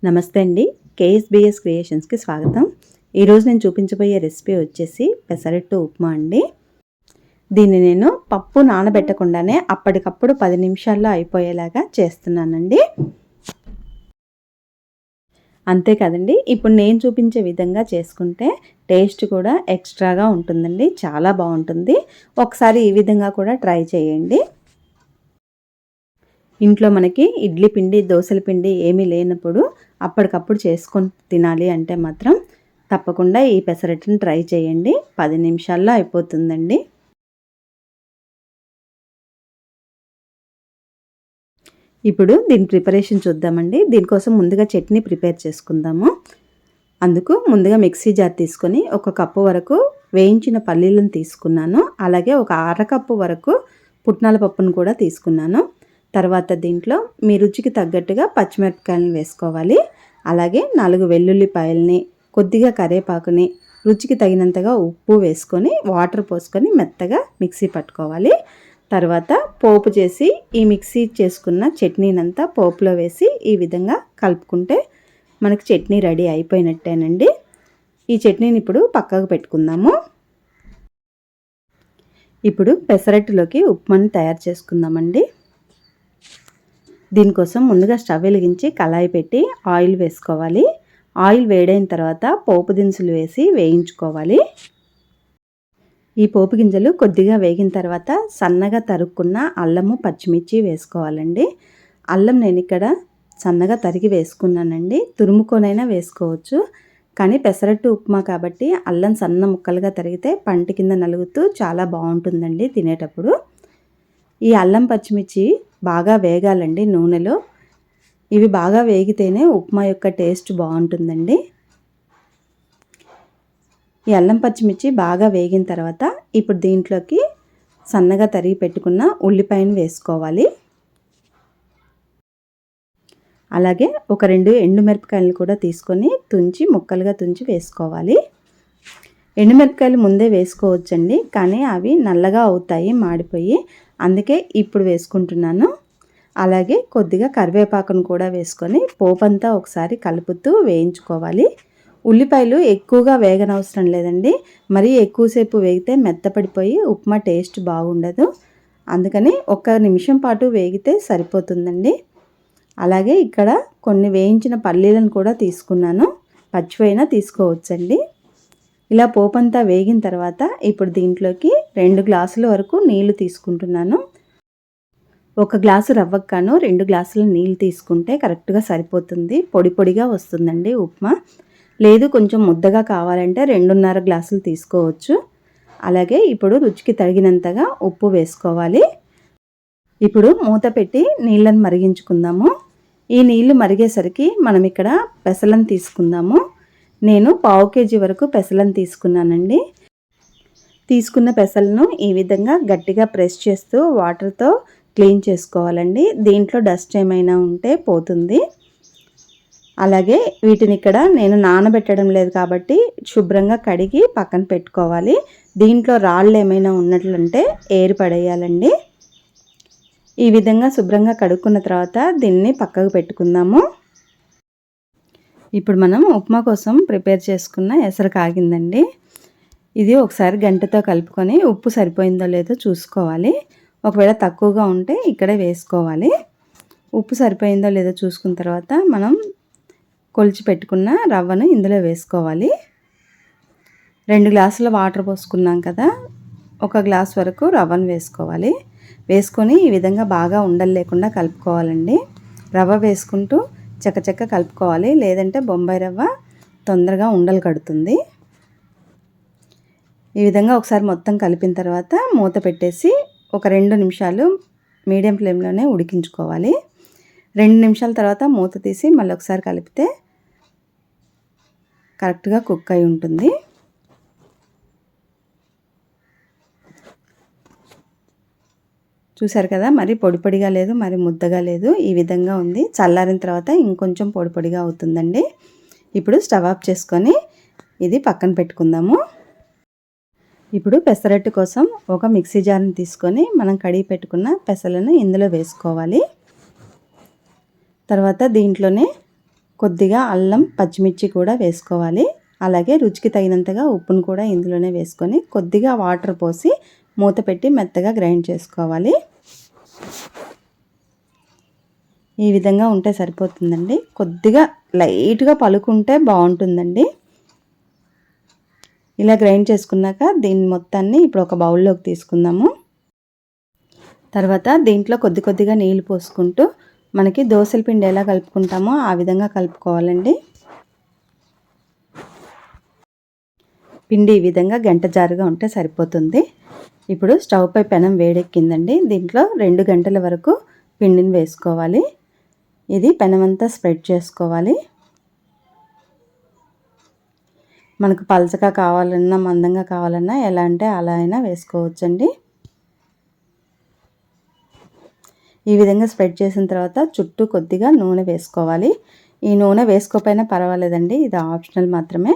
నమస్తే అండి. కేఎస్బిఎస్ క్రియేషన్స్కి స్వాగతం. ఈరోజు నేను చూపించబోయే రెసిపీ వచ్చేసి పెసరట్టు ఉప్మా అండి. దీన్ని నేను పప్పు నానబెట్టకుండానే అప్పటికప్పుడు 10 నిమిషాల్లో అయిపోయేలాగా చేస్తున్నానండి. అంతే కదండి, ఇప్పుడు నేను చూపించే విధంగా చేసుకుంటే టేస్ట్ కూడా ఎక్స్ట్రాగా ఉంటుందండి. చాలా బాగుంటుంది. ఒకసారి ఈ విధంగా కూడా ట్రై చేయండి. ఇంట్లో మనకి ఇడ్లీ పిండి, దోసల పిండి ఏమీ లేనప్పుడు అప్పటికప్పుడు చేసుకొని తినాలి అంటే మాత్రం తప్పకుండా ఈ పెసరట్టుని ట్రై చేయండి. 10 నిమిషాల్లో అయిపోతుందండి. ఇప్పుడు దీని ప్రిపరేషన్ చూద్దామండి. దీనికోసం ముందుగా చట్నీ ప్రిపేర్ చేసుకుందాము. అందుకు ముందుగా మిక్సీ జార్ తీసుకొని 1 కప్పు వరకు వేయించిన పల్లీలను తీసుకున్నాను. అలాగే ఒక అరకప్పు వరకు పుట్నాల పప్పును కూడా తీసుకున్నాను. తర్వాత దీంట్లో మీ రుచికి తగ్గట్టుగా పచ్చిమిరపకాయలను వేసుకోవాలి. అలాగే 4 వెల్లుల్లిపాయలని, కొద్దిగా కరివేపాకుని, రుచికి తగినంతగా ఉప్పు వేసుకొని వాటర్ పోసుకొని మెత్తగా మిక్సీ పట్టుకోవాలి. తర్వాత పోపు చేసి ఈ మిక్సీ చేసుకున్న చట్నీనంతా పోపులో వేసి ఈ విధంగా కలుపుకుంటే మనకి చట్నీ రెడీ అయిపోయినట్టేనండి. ఈ చట్నీని ఇప్పుడు పక్కకు పెట్టుకుందాము. ఇప్పుడు పెసరట్టులోకి ఉప్మాని తయారు చేసుకుందామండి. దీనికోసం ముందుగా స్టవ్ వెలిగించి కళాయి పెట్టి ఆయిల్ వేసుకోవాలి. ఆయిల్ వేడైన తర్వాత పోపు దినుసులు వేసి వేయించుకోవాలి. ఈ పోపు గింజలు కొద్దిగా వేగిన తర్వాత సన్నగా తరుక్కున్న అల్లము, పచ్చిమిర్చి వేసుకోవాలండి. అల్లం నేను ఇక్కడ సన్నగా తరిగి వేసుకున్నానండి. తురుముకొనైనా వేసుకోవచ్చు, కానీ పెసరట్టు ఉప్మా కాబట్టి అల్లం సన్న ముక్కలుగా తరిగితే పంటి కింద నలుగుతూ చాలా బాగుంటుందండి తినేటప్పుడు. ఈ అల్లం, పచ్చిమిర్చి బాగా వేగాలండి నూనెలో. ఇవి బాగా వేగితేనే ఉప్మా యొక్క టేస్ట్ బాగుంటుందండి. ఈ అల్లం, పచ్చిమిర్చి బాగా వేగిన తర్వాత ఇప్పుడు దీంట్లోకి సన్నగా తరిగి పెట్టుకున్న ఉల్లిపాయను వేసుకోవాలి. అలాగే ఒక 2 ఎండుమిరపకాయలను కూడా తీసుకొని ముక్కలుగా తుంచి వేసుకోవాలి. ఎండుమిరపకాయలు ముందే వేసుకోవచ్చండి, కానీ అవి నల్లగా అవుతాయి మాడిపోయి, అందుకే ఇప్పుడు వేసుకుంటున్నాను. అలాగే కొద్దిగా కరివేపాకును కూడా వేసుకొని పోపంతా ఒకసారి కలుపుతూ వేయించుకోవాలి. ఉల్లిపాయలు ఎక్కువగా వేగనవసరం లేదండి. మరీ ఎక్కువసేపు వేగితే మెత్తపడిపోయి ఉప్మా టేస్ట్ బాగుండదు. అందుకని 1 నిమిషం పాటు వేగితే సరిపోతుందండి. అలాగే ఇక్కడ కొన్ని వేయించిన పల్లీలను కూడా తీసుకున్నాను. పచ్చివైనా తీసుకోవచ్చండి. ఇలా పోపంతా వేగిన తర్వాత ఇప్పుడు దీంట్లోకి 2 గ్లాసుల వరకు నీళ్లు తీసుకుంటున్నాను. 1 గ్లాసు రవ్వకు గాను 2 గ్లాసుల నీళ్ళు తీసుకుంటే కరెక్ట్గా సరిపోతుంది. పొడి పొడిగా వస్తుందండి ఉప్మా. లేదు కొంచెం ముద్దగా కావాలంటే 2.5 గ్లాసులు తీసుకోవచ్చు. అలాగే ఇప్పుడు రుచికి తగినంతగా ఉప్పు వేసుకోవాలి. ఇప్పుడు మూత పెట్టి నీళ్ళని మరిగించుకుందాము. ఈ నీళ్లు మరిగేసరికి మనం ఇక్కడ పెసలను తీసుకుందాము. నేను 1/2 కేజీ వరకు పెసలను తీసుకున్నానండి. తీసుకున్న పెసలను ఈ విధంగా గట్టిగా ప్రెస్ చేస్తూ వాటర్తో క్లీన్ చేసుకోవాలండి. దీంట్లో డస్ట్ ఏమైనా ఉంటే పోతుంది. అలాగే వీటిని ఇక్కడ నేను నానబెట్టడం లేదు కాబట్టి శుభ్రంగా కడిగి పక్కన పెట్టుకోవాలి. దీంట్లో రాళ్ళు ఏమైనా ఉన్నట్లుంటే ఏరి పడేయాలండి. ఈ విధంగా శుభ్రంగా కడుక్కున్న తర్వాత దీన్ని పక్కకు పెట్టుకుందాము. ఇప్పుడు మనం ఉప్మా కోసం ప్రిపేర్ చేసుకున్న ఎసరు కాగిందండి. ఇది ఒకసారి గంటతో కలుపుకొని ఉప్పు సరిపోయిందో లేదో చూసుకోవాలి. ఒకవేళ తక్కువగా ఉంటే ఇక్కడే వేసుకోవాలి. ఉప్పు సరిపోయిందో లేదో చూసుకున్న తర్వాత మనం కొలిచి పెట్టుకున్న రవ్వను ఇందులో వేసుకోవాలి. 2 గ్లాసుల వాటర్ పోసుకున్నాం కదా, 1 గ్లాస్ వరకు రవ్వను వేసుకోవాలి. వేసుకొని ఈ విధంగా బాగా ఉండలు లేకుండా కలుపుకోవాలండి. రవ్వ వేసుకుంటూ చకచక్క కలుపుకోవాలి, లేదంటే బొంబాయి రవ్వ తొందరగా ఉండలు కడుతుంది. ఈ విధంగా ఒకసారి మొత్తం కలిపిన తర్వాత మూత పెట్టేసి ఒక 2 నిమిషాలు మీడియం ఫ్లేమ్లోనే ఉడికించుకోవాలి. 2 నిమిషాల తర్వాత మూత తీసి మళ్ళీ ఒకసారి కలిపితే కరెక్ట్గా కుక్ అయి ఉంటుంది. చూసారు కదా, మరి పొడి పొడిగా లేదు, మరి ముద్దగా లేదు. ఈ విధంగా ఉంది. చల్లారిన తర్వాత ఇంకొంచెం పొడి పొడిగా అవుతుందండి. ఇప్పుడు స్టవ్ ఆఫ్ చేసుకొని ఇది పక్కన పెట్టుకుందాము. ఇప్పుడు పెసరట్టు కోసం ఒక మిక్సీ జార్ని తీసుకొని మనం కడిగి పెట్టుకున్న పెసలను ఇందులో వేసుకోవాలి. తర్వాత దీంట్లోనే కొద్దిగా అల్లం పచ్చిమిర్చి కూడా వేసుకోవాలి. అలాగే రుచికి తగినంతగా ఉప్పును కూడా ఇందులోనే వేసుకొని కొద్దిగా వాటర్ పోసి మూత పెట్టి మెత్తగా గ్రైండ్ చేసుకోవాలి. ఈ విధంగా ఉంటే సరిపోతుందండి. కొద్దిగా లైట్గా పలుకుంటే బాగుంటుందండి. ఇలా గ్రైండ్ చేసుకున్నాక దీన్ని మొత్తాన్ని ఇప్పుడు ఒక బౌల్లోకి తీసుకుందాము. తర్వాత దీంట్లో కొద్దిగా నీళ్ళు పోసుకుంటూ మనకి దోసల పిండి ఎలా కలుపుకుంటామో ఆ విధంగా కలుపుకోవాలండి. పిండి ఈ విధంగా గంట జారుగా ఉంటే సరిపోతుంది. ఇప్పుడు స్టవ్ పై పెనం వేడెక్కిందండి. దీంట్లో 2 గంటల వరకు పిండిని వేసుకోవాలి. ఇది పెనమంతా స్ప్రెడ్ చేసుకోవాలి. మనకు పలచగా కావాలన్నా మందంగా కావాలన్నా ఎలా అంటే అలా అయినా వేసుకోవచ్చండి. ఈ విధంగా స్ప్రెడ్ చేసిన తర్వాత చుట్టూ కొద్దిగా నూనె వేసుకోవాలి. ఈ నూనె వేసుకోకపోయినా పర్వాలేదండి, ఇది ఆప్షనల్ మాత్రమే.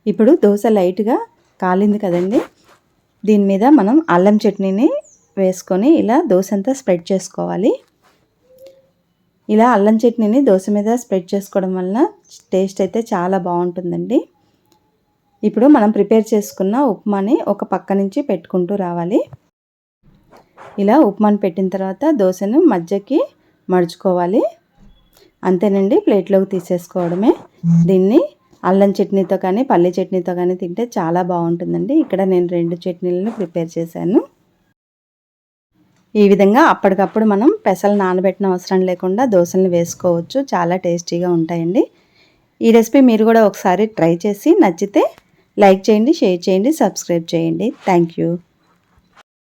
ఇప్పుడు దోశ లైట్గా కాలింది కదండి, దీని మీద మనం అల్లం చట్నీని వేసుకొని ఇలా దోశ అంతా స్ప్రెడ్ చేసుకోవాలి. ఇలా అల్లం చట్నీని దోశ మీద స్ప్రెడ్ చేసుకోవడం వలన టేస్ట్ అయితే చాలా బాగుంటుందండి. ఇప్పుడు మనం ప్రిపేర్ చేసుకున్న ఉప్మాని ఒక పక్క నుంచి పెట్టుకుంటూ రావాలి. ఇలా ఉప్మాని పెట్టిన తర్వాత దోశను మధ్యకి మడుచుకోవాలి. అంతేనండి, ప్లేట్లోకి తీసేసుకోవడమే. దీన్ని అల్లం చట్నీతో కానీ పల్లి చట్నీతో కానీ తింటే చాలా బాగుంటుందండి. ఇక్కడ నేను 2 చట్నీలను ప్రిపేర్ చేశాను. ఈ విధంగా అప్పటికప్పుడు మనం పెసలు నానబెట్టిన అవసరం లేకుండా దోశలను వేసుకోవచ్చు. చాలా టేస్టీగా ఉంటాయండి. ఈ రెసిపీ మీరు కూడా ఒకసారి ట్రై చేసి నచ్చితే లైక్ చేయండి, షేర్ చేయండి, సబ్స్క్రైబ్ చేయండి. Thank you.